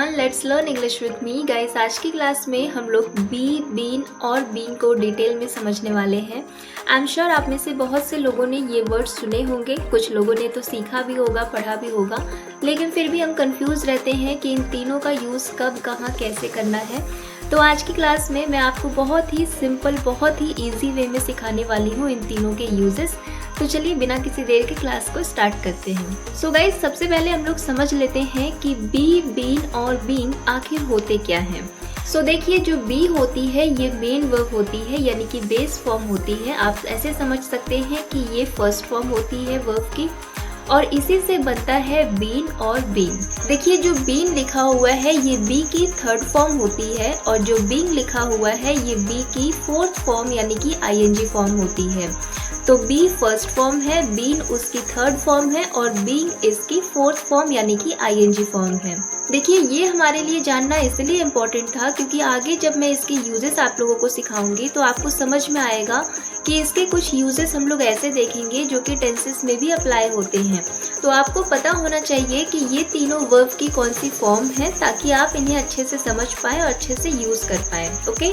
Everyone, let's learn English with me guys. आज की class में हम लोग बी, बीन और बीन को डिटेल में समझने वाले हैं। आई एम श्योर आप में से बहुत से लोगों ने ये वर्ड सुने होंगे, कुछ लोगों ने तो सीखा भी होगा, पढ़ा भी होगा, लेकिन फिर भी हम कंफ्यूज रहते हैं कि इन तीनों का यूज़ कब, कहाँ, कैसे करना है। तो आज की क्लास में मैं आपको बहुत ही सिंपल, बहुत ही ईजी वे में सिखाने वाली हूँ इन तीनों के यूजेस। तो चलिए बिना किसी देर के क्लास को स्टार्ट करते हैं। सो गाइस, सबसे पहले हम लोग समझ लेते हैं कि बी, बीन और बीन आखिर होते क्या हैं। सो देखिए, जो बी होती है ये मेन वर्ब होती है, यानी कि बेस फॉर्म होती है। आप ऐसे समझ सकते हैं कि ये फर्स्ट फॉर्म होती है वर्ब की, और इसी से बनता है बीन और बीन। देखिए, जो बीन लिखा हुआ है ये बी की थर्ड फॉर्म होती है, और जो बीन लिखा हुआ है ये बी की फोर्थ फॉर्म यानी कि आईएनजी फॉर्म होती है। तो बी फर्स्ट फॉर्म है, बीन उसकी थर्ड फॉर्म है, और बीन इसकी फोर्थ फॉर्म यानी कि आईएनजी फॉर्म है। देखिए, ये हमारे लिए जानना इसलिए इम्पोर्टेंट था क्योंकि आगे जब मैं इसके यूजेस आप लोगों को सिखाऊंगी तो आपको समझ में आएगा कि इसके कुछ यूजेस हम लोग ऐसे देखेंगे जो कि टेंसेस में भी अप्लाई होते हैं। तो आपको पता होना चाहिए कि ये तीनों वर्ब की कौन सी फॉर्म है, ताकि आप इन्हें अच्छे से समझ पाए और अच्छे से यूज कर पाए। ओके,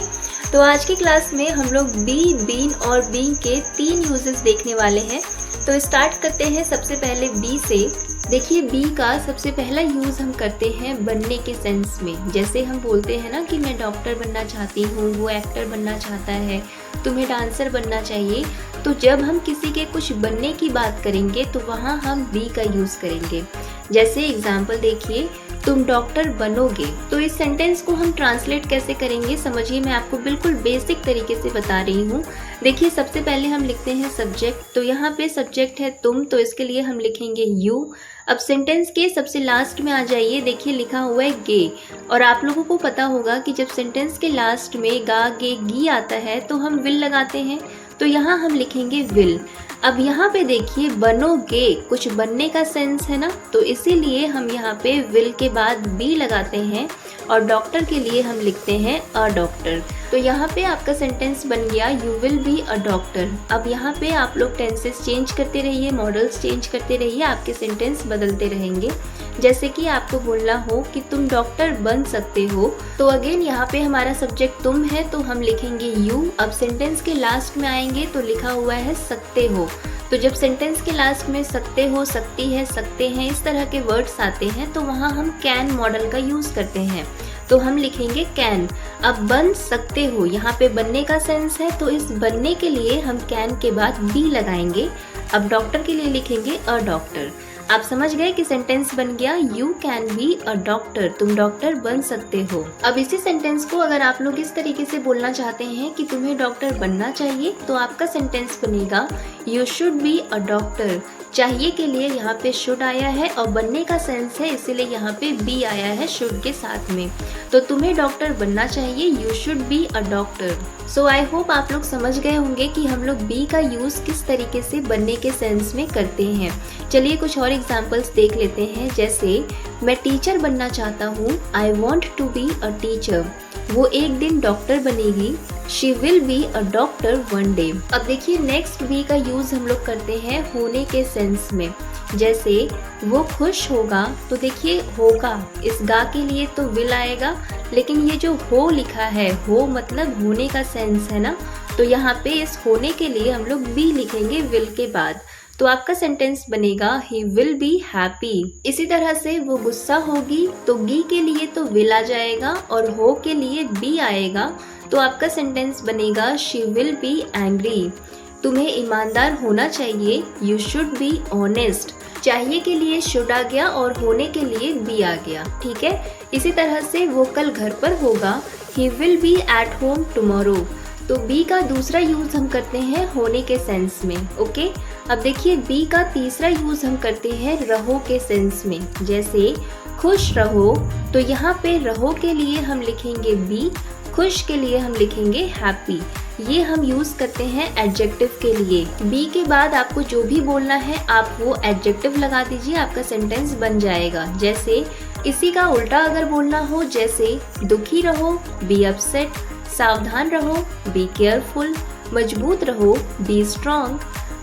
तो आज की क्लास में हम लोग बी, बीन और बीन के 3 यूजेस देखने वाले हैं। तो स्टार्ट करते हैं सबसे पहले बी से। देखिए, बी का सबसे पहला यूज हम करते हैं बनने के सेंस में। जैसे हम बोलते हैं ना कि मैं डॉक्टर बनना चाहती हूँ, वो एक्टर बनना चाहता है, तुम्हें डांसर बनना चाहिए। तो जब हम किसी के कुछ बनने की बात करेंगे तो वहाँ हम बी का यूज करेंगे। जैसे एग्जाम्पल देखिए, तुम डॉक्टर बनोगे। तो इस सेंटेंस को हम ट्रांसलेट कैसे करेंगे समझिए, मैं आपको बिल्कुल बेसिक तरीके से बता रही हूँ। देखिए, सबसे पहले हम लिखते हैं सब्जेक्ट। तो यहाँ पे सब्जेक्ट है तुम, तो इसके लिए हम लिखेंगे यू। अब सेंटेंस के सबसे लास्ट में आ जाइए, देखिए लिखा हुआ है गे। और आप लोगों को पता होगा कि जब सेंटेंस के लास्ट में गा, गे, गी आता है तो हम विल लगाते हैं। तो यहाँ हम लिखेंगे विल। अब यहाँ पे देखिए, बनोगे, कुछ बनने का सेंस है ना, तो इसीलिए हम यहाँ पे विल के बाद बी लगाते हैं, और डॉक्टर के लिए हम लिखते हैं अ डॉक्टर। तो यहाँ पे आपका सेंटेंस बन गया you will be a doctor. अब यहाँ पे आप लोग टेंसेस चेंज करते रहिए, मॉडल्स चेंज करते रहिए, आपके सेंटेंस बदलते रहेंगे। जैसे कि आपको बोलना हो कि तुम डॉक्टर बन सकते हो, तो अगेन यहाँ पे हमारा सब्जेक्ट तुम है, तो हम लिखेंगे यू। अब सेंटेंस के लास्ट में आएंगे तो लिखा हुआ है सकते हो। तो जब सेंटेंस के लास्ट में सकते हो, सकती है, सकते हैं, इस तरह के वर्ड्स आते हैं तो वहाँ हम कैन मॉडल का यूज करते हैं, तो हम लिखेंगे कैन। अब बन सकते हो, यहाँ पे बनने का सेंस है, तो इस बनने के लिए हम कैन के बाद बी लगाएंगे। अब डॉक्टर के लिए लिखेंगे अ डॉक्टर। आप समझ गए कि सेंटेंस बन गया you can be a doctor, तुम डॉक्टर बन सकते हो। अब इसी सेंटेंस को अगर आप लोग इस तरीके से बोलना चाहते हैं कि तुम्हें डॉक्टर बनना चाहिए, तो आपका सेंटेंस बनेगा you should be a doctor. चाहिए के लिए यहाँ पे शुड आया है, और बनने का सेंस है इसीलिए यहाँ पे बी आया है शुड के साथ में। तो तुम्हें डॉक्टर बनना चाहिए, you should be a doctor. So I hope आप लोग समझ गए होंगे कि हम लोग बी का यूज किस तरीके से बनने के सेंस में करते हैं। चलिए कुछ और एग्जाम्पल्स देख लेते हैं। जैसे मैं टीचर बनना चाहता हूँ, I want to be a teacher. वो एक दिन डॉक्टर बनेगी, she will be a doctor one day. अब देखिए, नेक्स्ट बी का यूज हम लोग करते हैं होने के सेंस में। जैसे वो खुश होगा, तो देखिए होगा, इस गा के लिए तो विल आएगा, लेकिन ये जो हो लिखा है, हो मतलब होने का सेंस है ना, तो यहाँ पे इस होने के लिए हम लोग बी लिखेंगे विल के बाद। तो आपका सेंटेंस बनेगा ही विल बी हैप्पी। इसी तरह से वो गुस्सा होगी, तो गी के लिए तो विल आ जाएगा और हो के लिए बी आएगा, तो आपका सेंटेंस बनेगा शी विल बी एंग्री। तुम्हें ईमानदार होना चाहिए, यू शुड बी ऑनेस्ट। चाहिए के लिए शुड आ गया और होने के लिए बी आ गया, ठीक है। इसी तरह से वो कल घर पर होगा, he will be at home tomorrow. तो बी का दूसरा यूज हम करते हैं होने के सेंस में। ओके, अब देखिए बी का तीसरा यूज हम करते हैं रहो के सेंस में। जैसे खुश रहो, तो यहाँ पे रहो के लिए हम लिखेंगे बी, खुश के लिए हम लिखेंगे हैप्पी। ये हम यूज करते हैं एडजेक्टिव के लिए। बी के बाद आपको जो भी बोलना है आप वो एडजेक्टिव लगा दीजिए, आपका सेंटेंस बन जाएगा। जैसे इसी का उल्टा अगर बोलना हो, जैसे दुखी रहो, बी अपसेट, सावधान रहो, बी केयरफुल, मजबूत रहो, बी स्ट्रॉन्ग,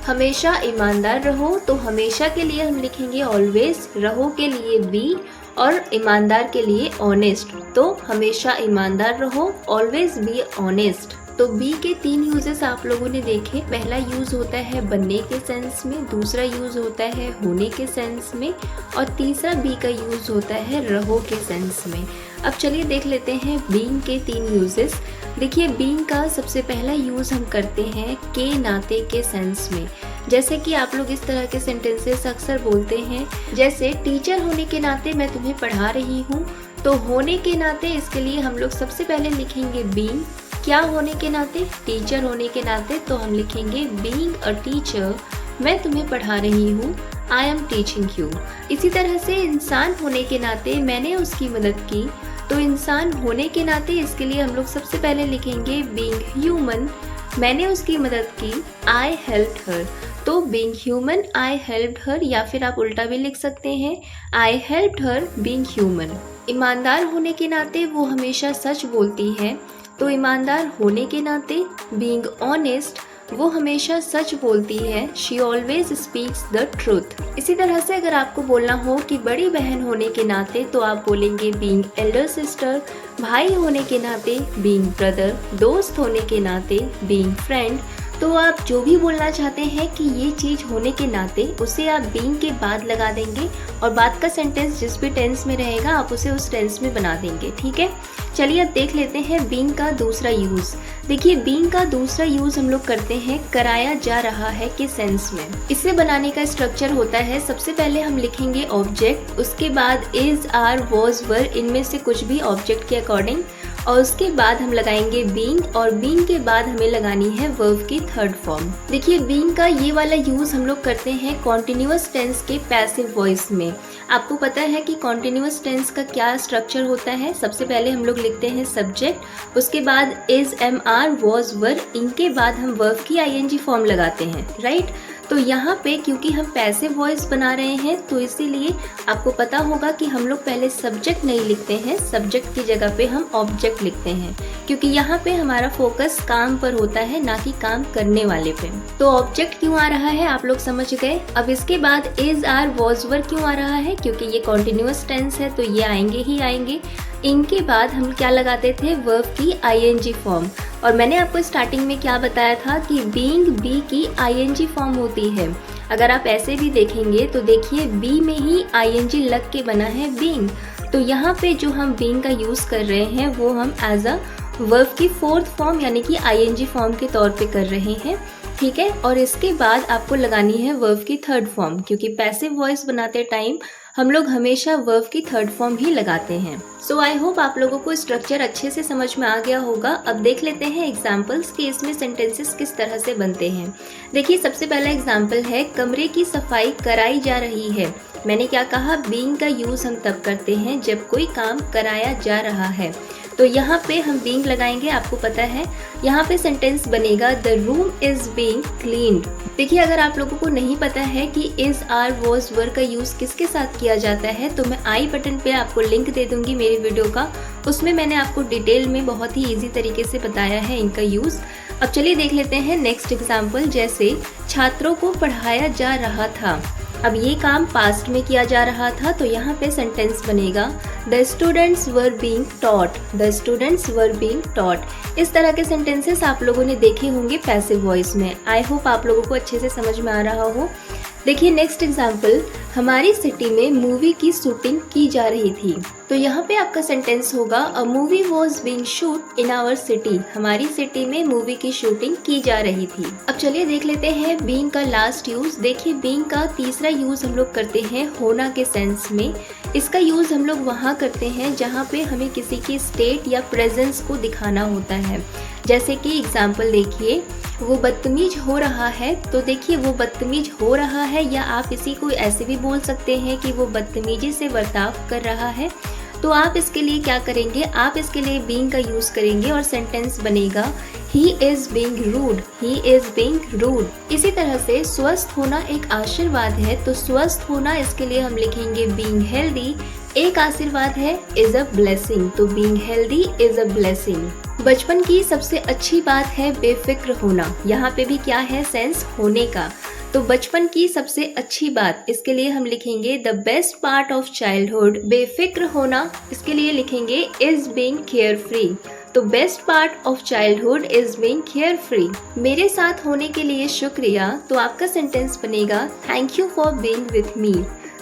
हमेशा ईमानदार रहो, तो हमेशा के लिए हम लिखेंगे ऑलवेज, रहो के लिए बी, और ईमानदार के लिए ऑनेस्ट, तो हमेशा ईमानदार रहो, ऑलवेज बी ऑनेस्ट। तो बी के 3 यूजेस आप लोगों ने देखे। पहला यूज होता है बनने के सेंस में, दूसरा यूज होता है होने के सेंस में, और तीसरा बी का यूज होता है रहो के सेंस में। अब चलिए देख लेते हैं बीइंग के 3 यूजेस। देखिए बीइंग का सबसे पहला यूज हम करते हैं के नाते के सेंस में। जैसे कि आप लोग इस तरह के सेंटेंसेस अक्सर बोलते हैं, जैसे टीचर होने के नाते मैं तुम्हें पढ़ा रही हूँ। तो होने के नाते इसके लिए हम लोग सबसे पहले लिखेंगे बीइंग। क्या होने के नाते? टीचर होने के नाते, तो हम लिखेंगे बीइंग अ टीचर, मैं तुम्हें पढ़ा रही हूँ, आई एम टीचिंग यू। इसी तरह से इंसान होने के नाते मैंने उसकी मदद की, तो इंसान होने के नाते इसके लिए हम लोग सबसे पहले लिखेंगे बीइंग ह्यूमन, मैंने उसकी मदद की, आई हेल्प्ड हर। तो being human I helped her, या फिर आप उल्टा भी लिख सकते हैं, I helped her being human. ईमानदार होने के नाते वो हमेशा सच बोलती है, तो ईमानदार होने के नाते बीइंग ऑनेस्ट वो हमेशा सच बोलती है, she always speaks the truth. इसी तरह से अगर आपको बोलना हो कि बड़ी बहन होने के नाते, तो आप बोलेंगे बीइंग एल्डर सिस्टर, भाई होने के नाते बीइंग ब्रदर, दोस्त होने के नाते बीइंग फ्रेंड। तो आप जो भी बोलना चाहते हैं कि ये चीज़ होने के नाते, उसे आप बीइंग के बाद लगा देंगे और बाद का सेंटेंस जिस भी टेंस में रहेगा आप उसे उस टेंस में बना देंगे। ठीक है, चलिए अब देख लेते हैं बीइंग का दूसरा यूज़। देखिए बीइंग का दूसरा यूज़ हम लोग करते हैं कराया जा रहा है के सेंस में। इसे बनाने का स्ट्रक्चर होता है, सबसे पहले हम लिखेंगे ऑब्जेक्ट, उसके बाद इज, आर, वॉज, वर, इनमें से कुछ भी ऑब्जेक्ट के अकॉर्डिंग, और उसके बाद हम लगाएंगे बीइंग, और बीइंग के बाद हमें लगानी है वर्ब की थर्ड फॉर्म। देखिए बीइंग का ये वाला यूज हम लोग करते हैं कॉन्टिन्यूअस टेंस के पैसिव वॉइस में। आपको पता है कि कॉन्टिन्यूअस टेंस का क्या स्ट्रक्चर होता है। सबसे पहले हम लोग लिखते हैं सब्जेक्ट, उसके बाद इज, एम, आर, वॉज, वर, इनके बाद हम वर्ब की आईएनजी फॉर्म लगाते हैं, राइट। तो यहाँ पे क्योंकि हम पैसिव वॉइस बना रहे हैं, तो इसीलिए आपको पता होगा कि हम लोग पहले सब्जेक्ट नहीं लिखते हैं, सब्जेक्ट की जगह पे हम ऑब्जेक्ट लिखते हैं, क्योंकि यहाँ पे हमारा फोकस काम पर होता है, ना कि काम करने वाले पे। तो ऑब्जेक्ट क्यों आ रहा है आप लोग समझ गए। अब इसके बाद इज, आर, वॉज, वर क्यों आ रहा है, क्योंकि ये कॉन्टिन्यूअस टेंस है, तो ये आएंगे ही आएंगे। इनके बाद हम क्या लगाते थे, वर्ब की आईएनजी फॉर्म। और मैंने आपको स्टार्टिंग में क्या बताया था कि बीइंग बी की आईएनजी फॉर्म होती है। अगर आप ऐसे भी देखेंगे तो देखिए बी में ही आईएनजी लग के बना है बीइंग। तो यहाँ पे जो हम बीइंग का यूज कर रहे हैं वो हम एज अ वर्ब की फोर्थ फॉर्म यानी कि आईएनजी फॉर्म के तौर पे कर रहे हैं, ठीक है। और इसके बाद आपको लगानी है वर्ब की थर्ड फॉर्म, क्योंकि पैसिव वॉइस बनाते टाइम हम लोग हमेशा वर्ब की थर्ड फॉर्म ही लगाते हैं। सो आई होप आप लोगों को स्ट्रक्चर अच्छे से समझ में आ गया होगा। अब देख लेते हैं एग्जाम्पल्स कि इसमें सेंटेंसेस किस तरह से बनते हैं। देखिए सबसे पहला एग्जाम्पल है, कमरे की सफाई कराई जा रही है। मैंने क्या कहा, बीइंग का यूज हम तब करते हैं जब कोई काम कराया जा रहा है। तो यहाँ पे हम बीइंग लगाएंगे, आपको पता है यहाँ पे सेंटेंस बनेगा the room is being cleaned. देखिए अगर आप लोगों को नहीं पता है कि इज, आर, वॉज, वर का यूज किसके साथ किया जाता है, तो मैं आई बटन पे आपको लिंक दे दूंगी मेरी वीडियो का, उसमें मैंने आपको डिटेल में बहुत ही ईजी तरीके से बताया है इनका यूज। अब चलिए देख लेते हैं नेक्स्ट एग्जाम्पल, जैसे छात्रों को पढ़ाया जा रहा था। अब ये काम पास्ट में किया जा रहा था, तो यहाँ पे सेंटेंस बनेगा the students were being taught, the students were being taught. इस तरह के सेंटेंसेस आप लोगों ने देखे होंगे पैसिव वॉइस में। आई होप आप लोगों को अच्छे से समझ में आ रहा हो। देखिए नेक्स्ट एग्जाम्पल, हमारी सिटी में मूवी की शूटिंग की जा रही थी। तो यहाँ पे आपका सेंटेंस होगा a movie was being shoot in our city, हमारी सिटी में मूवी की शूटिंग की जा रही थी। अब चलिए देख लेते हैं बीइंग का लास्ट यूज। देखिए बीइंग का तीसरा यूज हम लोग करते हैं होना के सेंस में। इसका यूज हम लोग वहाँ करते हैं जहाँ पे हमें किसी की स्टेट या प्रेजेंस को दिखाना होता है। जैसे कि एग्जाम्पल देखिए, वो बदतमीज हो रहा है, तो देखिए वो बदतमीज हो रहा है, या आप इसी को ऐसे भी बोल सकते हैं कि वो बदतमीजी से बर्ताव कर रहा है। तो आप इसके लिए क्या करेंगे, आप इसके लिए बीइंग का यूज करेंगे और सेंटेंस बनेगा he is being rude, he is being rude. इसी तरह से स्वस्थ होना एक आशीर्वाद है, तो स्वस्थ होना इसके लिए हम लिखेंगे बीइंग हेल्दी, एक आशीर्वाद है, इज अ ब्लेसिंग, तो being healthy is a blessing. बचपन की सबसे अच्छी बात है बेफिक्र होना, यहाँ पे भी क्या है, सेंस होने का। तो बचपन की सबसे अच्छी बात, इसके लिए हम लिखेंगे the best part of childhood. बेफिक्र होना, इसके लिए लिखेंगे इज बीइंग केयर फ्री। तो best part of childhood is being care free. मेरे साथ होने के लिए शुक्रिया, तो आपका सेंटेंस बनेगा thank you for being with me.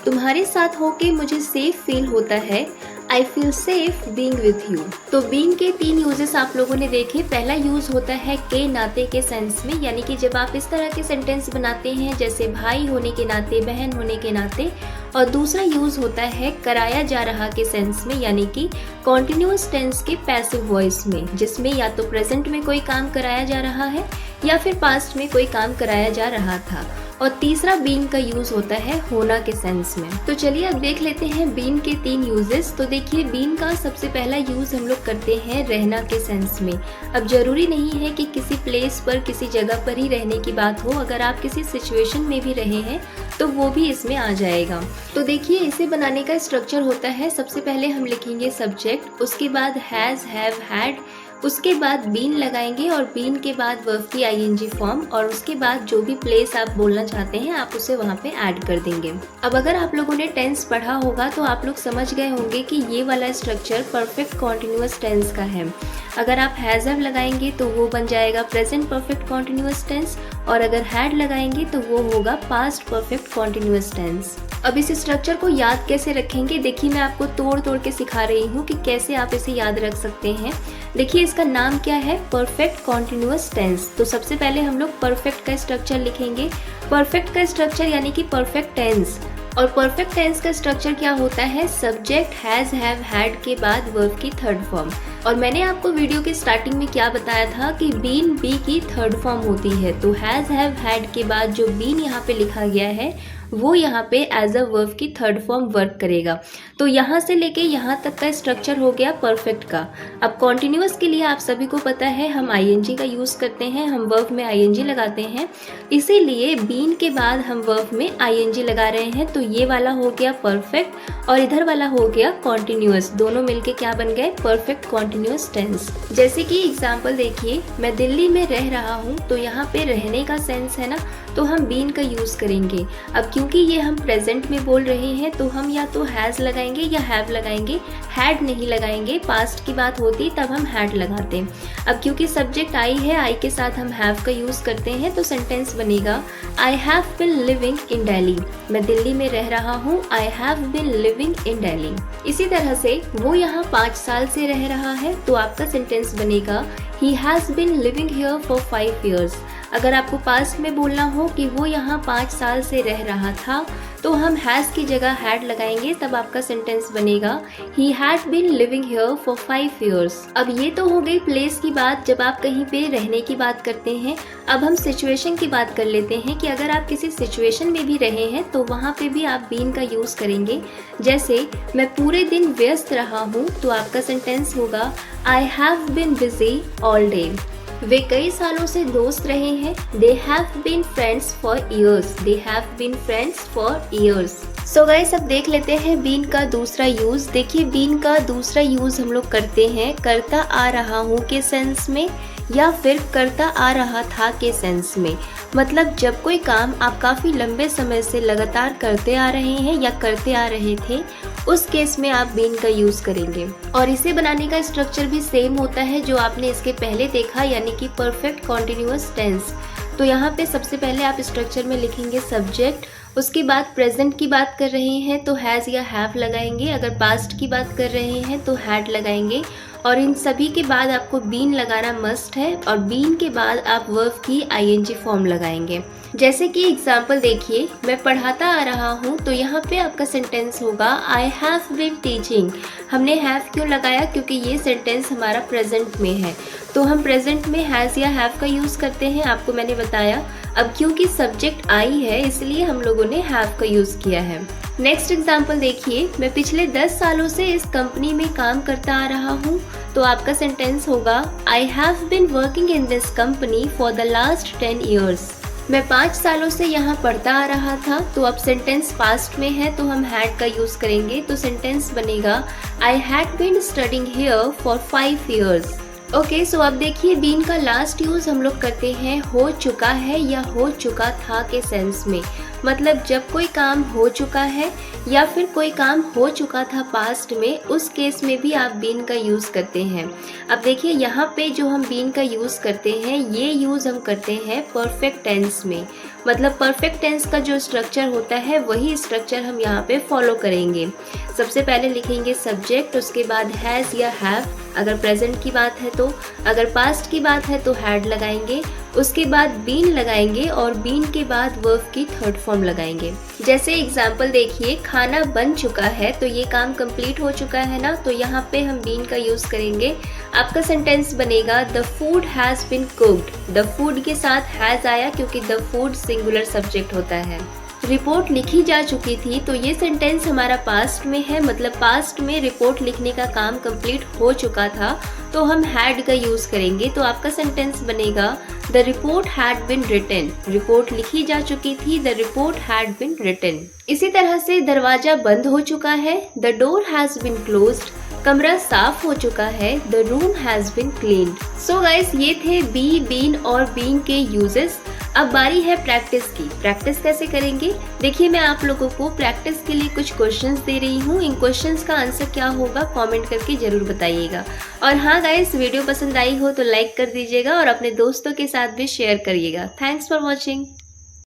तुम्हारे साथ होके मुझे सेफ फील होता है, I feel safe being with you. तो बीइंग के 3 यूजेस आप लोगों ने देखे। पहला यूज होता है के नाते के सेंस में, यानी कि जब आप इस तरह के सेंटेंस बनाते हैं जैसे भाई होने के नाते, बहन होने के नाते। और दूसरा यूज होता है कराया जा रहा के सेंस में, यानी कि कॉन्टिन्यूअस टेंस के पैसिव वॉइस में, जिसमें या तो प्रेजेंट में कोई काम कराया जा रहा है या फिर पास्ट में कोई काम कराया जा रहा था। और तीसरा बीइंग का यूज होता है होना के सेंस में। तो चलिए अब देख लेते हैं बीइंग के 3 यूजेस। तो देखिए बीइंग का सबसे पहला यूज हम लोग करते हैं रहना के सेंस में। अब जरूरी नहीं है कि किसी प्लेस पर, किसी जगह पर ही रहने की बात हो, अगर आप किसी सिचुएशन में भी रहे हैं तो वो भी इसमें आ जाएगा। तो देखिए इसे बनाने का स्ट्रक्चर होता है, सबसे पहले हम लिखेंगे सब्जेक्ट, उसके बाद हैज, हैव, हैड, उसके बाद बीन लगाएंगे और बीन के बाद वर्ब की आईएनजी फॉर्म, और उसके बाद जो भी प्लेस आप बोलना चाहते हैं आप उसे वहाँ पे ऐड कर देंगे। अब अगर आप लोगों ने टेंस पढ़ा होगा तो आप लोग समझ गए होंगे कि ये वाला स्ट्रक्चर परफेक्ट कॉन्टिन्यूअस टेंस का है। अगर आप हैज हैव लगाएंगे तो वो बन जाएगा प्रेजेंट परफेक्ट कॉन्टिन्यूअस टेंस, और अगर हैड लगाएंगे तो वो होगा पास्ट परफेक्ट कॉन्टिन्यूअस टेंस। अब इस स्ट्रक्चर को याद कैसे रखेंगे, देखिए मैं आपको तोड़ तोड़ के सिखा रही हूँ कि कैसे आप इसे याद रख सकते हैं। देखिए इसका नाम क्या है, परफेक्ट कॉन्टिन्यूअस टेंस। तो सबसे पहले हम लोग परफेक्ट का स्ट्रक्चर लिखेंगे। परफेक्ट का स्ट्रक्चर यानी कि परफेक्ट टेंस, और परफेक्ट टेंस का स्ट्रक्चर क्या होता है, सब्जेक्ट हैज, हैव, हैड के बाद वर्ब की थर्ड फॉर्म। और मैंने आपको वीडियो के स्टार्टिंग में क्या बताया था कि बीन बी की थर्ड फॉर्म होती है। तो हैज, हैव, हैड के बाद जो बीन यहाँ पे लिखा गया है वो यहाँ पे एज अ वर्ब की थर्ड फॉर्म वर्क करेगा। तो यहाँ से लेके यहाँ तक का स्ट्रक्चर हो गया परफेक्ट का। अब कॉन्टिन्यूअस के लिए आप सभी को पता है हम आईएनजी का यूज़ करते हैं, हम वर्ब में आईएनजी लगाते हैं, इसीलिए बीन के बाद हम वर्ब में आईएनजी लगा रहे हैं। तो ये वाला हो गया परफेक्ट और इधर वाला हो गया कॉन्टिन्यूअस, दोनों मिलके क्या बन गए, परफेक्ट कॉन्टिन्यूअस टेंस। जैसे कि एग्जाम्पल देखिए, मैं दिल्ली में रह रहा हूँ, तो यहाँ पे रहने का सेंस है ना, तो हम बीन का यूज़ करेंगे। अब क्योंकि ये हम प्रेजेंट में बोल रहे हैं तो हम या तो हैज़ लगाएंगे या हैव लगाएंगे, हैड नहीं लगाएंगे। पास्ट की बात होती तब हम हैड लगाते। अब क्योंकि सब्जेक्ट आई है, आई के साथ हम हैव का यूज़ करते हैं, तो सेंटेंस बनेगा I have been living in Delhi. मैं दिल्ली में रह रहा हूँ, I have been living in Delhi. इसी तरह से वो यहाँ 5 साल से रह रहा है, तो आपका सेंटेंस बनेगा he has been living here for 5 years। अगर आपको पास्ट में बोलना हो कि वो यहाँ 5 साल से रह रहा था, तो हम हैज़ की जगह हैड लगाएंगे, तब आपका सेंटेंस बनेगा he had been living here for 5 years। अब ये तो हो गई प्लेस की बात, जब आप कहीं पे रहने की बात करते हैं। अब हम सिचुएशन की बात कर लेते हैं कि अगर आप किसी सिचुएशन में भी रहे हैं तो वहाँ पे भी आप बीन का यूज़ करेंगे। जैसे मैं पूरे दिन व्यस्त रहा हूँ, तो आपका सेंटेंस होगा I have been busy all day. वे कई सालों से दोस्त रहे हैं, they have been friends for years, they have been friends for years. So guys अब देख लेते हैं बीन का दूसरा यूज़। देखिए बीन का दूसरा यूज़ हम लोग करते हैं करता आ रहा हूँ के सेंस में, या फिर करता आ रहा था के सेंस में। मतलब जब कोई काम आप काफ़ी लंबे समय से लगातार करते आ रहे हैं या करते आ रहे थे, उस केस में आप बीन का यूज़ करेंगे। और इसे बनाने का स्ट्रक्चर भी सेम होता है जो आपने इसके पहले देखा, यानी कि परफेक्ट कॉन्टिन्यूअस टेंस। तो यहाँ पे सबसे पहले आप स्ट्रक्चर में लिखेंगे सब्जेक्ट, उसके बाद प्रेजेंट की बात कर रहे हैं तो हैज़ या हैव लगाएंगे, अगर पास्ट की बात कर रहे हैं तो हैड लगाएंगे, और इन सभी के बाद आपको बीन लगाना मस्ट है, और बीन के बाद आप वर्ब की आईएनजी फॉर्म लगाएंगे। जैसे कि एग्जाम्पल देखिए, मैं पढ़ाता आ रहा हूँ, तो यहाँ पे आपका सेंटेंस होगा आई हैव बीन टीचिंग। हमने हैव क्यों लगाया, क्योंकि ये सेंटेंस हमारा प्रेजेंट में है, तो हम प्रेजेंट में हैज़ या हैव का यूज़ करते हैं, आपको मैंने बताया। अब क्योंकि सब्जेक्ट आई है, इसलिए हम लोगों ने हैव का यूज़ किया है। नेक्स्ट एग्जाम्पल देखिए, मैं पिछले 10 सालों से इस कंपनी में काम करता आ रहा हूँ, तो आपका सेंटेंस होगा I have been working in this company for the last 10 years। मैं 5 सालों से यहाँ पढ़ता आ रहा था, तो अब सेंटेंस पास्ट में है तो हम हैड का यूज़ करेंगे, तो सेंटेंस बनेगा I had been studying here for 5 years। Okay so अब देखिए बीन का लास्ट यूज़ हम लोग करते हैं हो चुका है या हो चुका था के सेंस में। मतलब जब कोई काम हो चुका है या फिर कोई काम हो चुका था पास्ट में, उस केस में भी आप बीन का यूज़ करते हैं। अब देखिए यहाँ पे जो हम बीन का यूज़ करते हैं, ये यूज़ हम करते हैं परफेक्ट टेंस में। मतलब परफेक्ट टेंस का जो स्ट्रक्चर होता है वही स्ट्रक्चर हम यहाँ पे फॉलो करेंगे। सबसे पहले लिखेंगे सब्जेक्ट, उसके बाद हैज़ या हैव अगर प्रेजेंट की बात है तो, अगर पास्ट की बात है तो हैड लगाएंगे, उसके बाद बीन लगाएंगे और बीन के बाद वर्ब की थर्ड फॉर्म लगाएंगे। जैसे एग्जाम्पल देखिए, खाना बन चुका है तो ये काम कंप्लीट हो चुका है ना, तो यहाँ पे हम बीन का यूज़ करेंगे। आपका सेंटेंस बनेगा the food has been cooked. The food के साथ हैज़ आया क्योंकि द फूड सिंगुलर सब्जेक्ट होता है। रिपोर्ट लिखी जा चुकी थी तो ये सेंटेंस हमारा पास्ट में है, मतलब पास्ट में रिपोर्ट लिखने का काम कंप्लीट हो चुका था तो हम हैड का यूज़ करेंगे। तो आपका सेंटेंस बनेगा the report had been written. Report लिखी जा चुकी थी, the report had been written. इसी तरह से दरवाजा बंद हो चुका है, the door has been closed. कमरा साफ हो चुका है, the room has been cleaned. So guys, ये थे बी, बीन और बीइंग के यूजेस। अब बारी है प्रैक्टिस की। प्रैक्टिस कैसे करेंगे? देखिए मैं आप लोगों को प्रैक्टिस के लिए कुछ क्वेश्चंस दे रही हूँ। इन क्वेश्चंस का आंसर क्या होगा कमेंट करके जरूर बताइएगा। और हाँ गाइस, वीडियो पसंद आई हो तो लाइक कर दीजिएगा और अपने दोस्तों के साथ भी शेयर करिएगा। Thanks for watching.